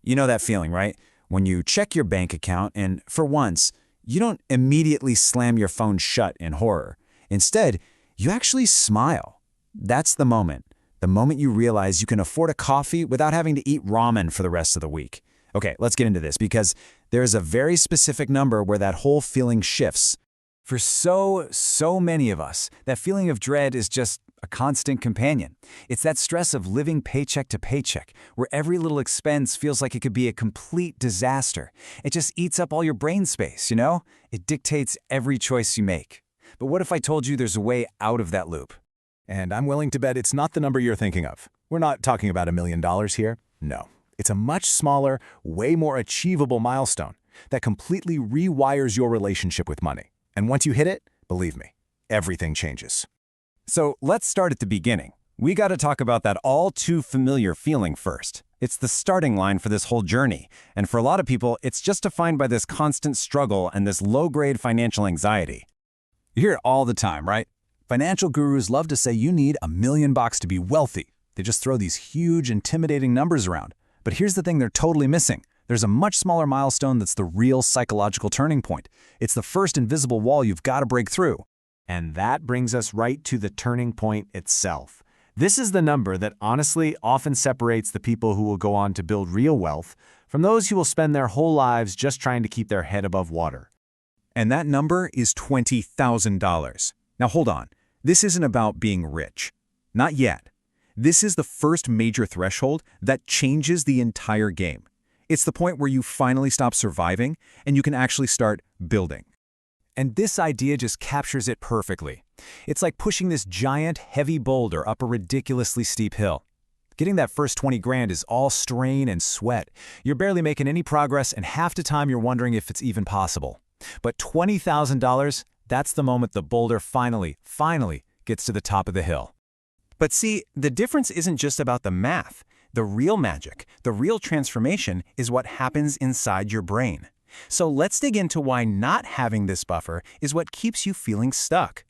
You know that feeling, right? When you check your bank account and, for once, you don't immediately slam your phone shut in horror. Instead, you actually smile. That's the moment. The moment you realize you can afford a coffee without having to eat ramen for the rest of the week. Okay, let's get into this because there's a very specific number where that whole feeling shifts. For so many of us, that feeling of dread is just a constant companion. It's that stress of living paycheck to paycheck, where every little expense feels like it could be a complete disaster. It just eats up all your brain space, you know? It dictates every choice you make. But what if I told you there's a way out of that loop? And I'm willing to bet it's not the number you're thinking of. We're not talking about $1 million here. No. It's a much smaller, way more achievable milestone that completely rewires your relationship with money. And once you hit it, believe me, everything changes. So let's start at the beginning. We got to talk about that all too familiar feeling first. It's the starting line for this whole journey. And for a lot of people, it's just defined by this constant struggle and this low-grade financial anxiety. You hear it all the time, right? Financial gurus love to say you need $1 million to be wealthy. They just throw these huge, intimidating numbers around. But here's the thing they're totally missing. There's a much smaller milestone that's the real psychological turning point. It's the first invisible wall you've got to break through. And that brings us right to the turning point itself. This is the number that honestly often separates the people who will go on to build real wealth from those who will spend their whole lives just trying to keep their head above water. And that number is $20,000. Now hold on. This isn't about being rich. Not yet. This is the first major threshold that changes the entire game. It's the point where you finally stop surviving and you can actually start building. And this idea just captures it perfectly. It's like pushing this giant, heavy boulder up a ridiculously steep hill. Getting that first 20 grand is all strain and sweat. You're barely making any progress, and half the time you're wondering if it's even possible. But $20,000, that's the moment the boulder finally gets to the top of the hill. But see, the difference isn't just about the math. The real magic, the real transformation is what happens inside your brain. So let's dig into why not having this buffer is what keeps you feeling stuck.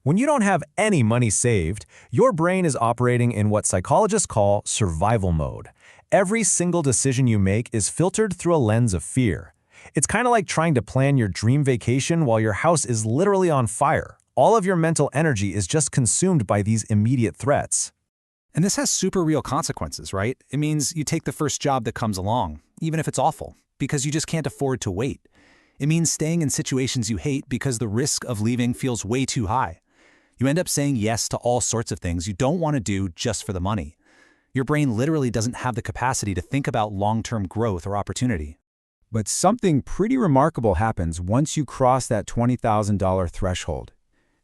When you don't have any money saved, your brain is operating in what psychologists call survival mode. Every single decision you make is filtered through a lens of fear. It's kind of like trying to plan your dream vacation while your house is literally on fire. All of your mental energy is just consumed by these immediate threats. And this has super real consequences, right? It means you take the first job that comes along, even if it's awful, because you just can't afford to wait. It means staying in situations you hate because the risk of leaving feels way too high. You end up saying yes to all sorts of things you don't want to do just for the money. Your brain literally doesn't have the capacity to think about long-term growth or opportunity. But something pretty remarkable happens once you cross that $20,000 threshold.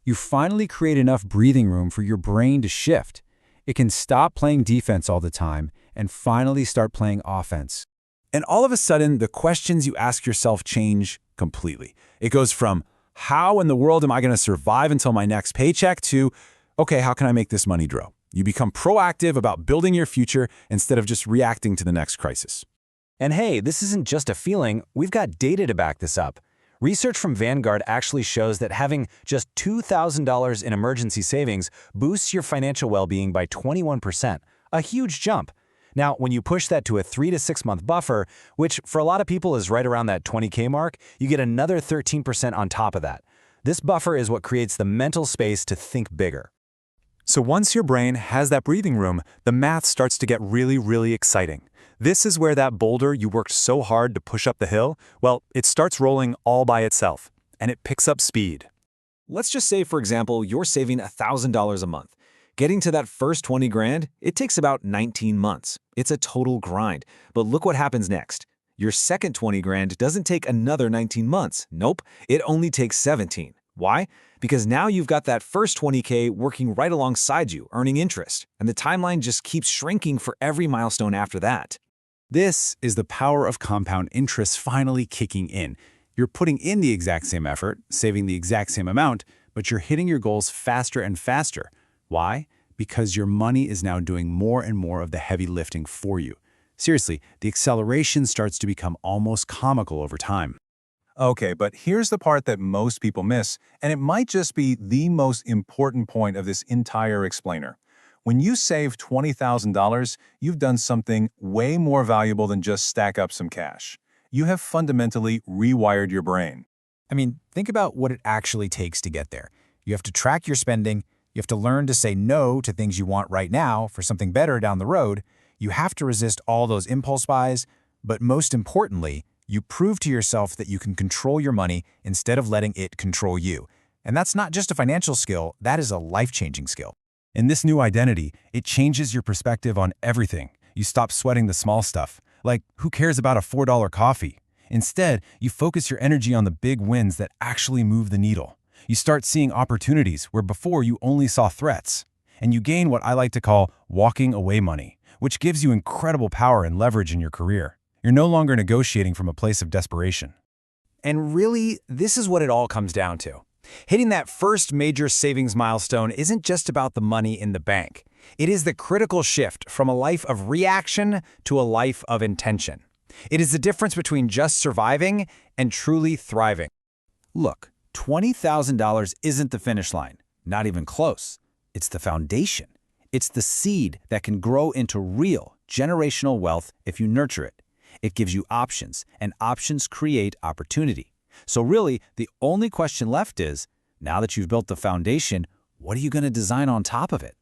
You finally create enough breathing room for your brain to shift. It can stop playing defense all the time and finally start playing offense. And all of a sudden, the questions you ask yourself change completely. It goes from, how in the world am I going to survive until my next paycheck, to, okay, how can I make this money grow? You become proactive about building your future instead of just reacting to the next crisis. And hey, this isn't just a feeling, we've got data to back this up. Research from Vanguard actually shows that having just $2,000 in emergency savings boosts your financial well-being by 21%, a huge jump. Now, when you push that to a 3 to 6 month buffer, which for a lot of people is right around that 20K mark, you get another 13% on top of that. This buffer is what creates the mental space to think bigger. So once your brain has that breathing room, the math starts to get really exciting. This is where that boulder you worked so hard to push up the hill, well, it starts rolling all by itself, and it picks up speed. Let's just say, for example, you're saving $1,000 a month. Getting to that first 20 grand, it takes about 19 months. It's a total grind. But look what happens next. Your second 20 grand doesn't take another 19 months. Nope, it only takes 17. Why? Because now you've got that first 20K working right alongside you, earning interest, and the timeline just keeps shrinking for every milestone after that. This is the power of compound interest finally kicking in. You're putting in the exact same effort, saving the exact same amount, but you're hitting your goals faster and faster. Why? Because your money is now doing more and more of the heavy lifting for you. Seriously, the acceleration starts to become almost comical over time. Okay, but here's the part that most people miss, and it might just be the most important point of this entire explainer. When you save $20,000, you've done something way more valuable than just stack up some cash. You have fundamentally rewired your brain. I mean, think about what it actually takes to get there. You have to track your spending, you have to learn to say no to things you want right now for something better down the road, you have to resist all those impulse buys, but most importantly, you prove to yourself that you can control your money instead of letting it control you. And that's not just a financial skill, that is a life-changing skill. In this new identity, it changes your perspective on everything. You stop sweating the small stuff, like who cares about a $4 coffee? Instead, you focus your energy on the big wins that actually move the needle. You start seeing opportunities where before you only saw threats. And you gain what I like to call walking away money, which gives you incredible power and leverage in your career. You're no longer negotiating from a place of desperation. And really, this is what it all comes down to. Hitting that first major savings milestone isn't just about the money in the bank. It is the critical shift from a life of reaction to a life of intention. It is the difference between just surviving and truly thriving. Look, $20,000 isn't the finish line, not even close. It's the foundation. It's the seed that can grow into real, generational wealth if you nurture it. It gives you options, and options create opportunity. So really, the only question left is, now that you've built the foundation, what are you going to design on top of it?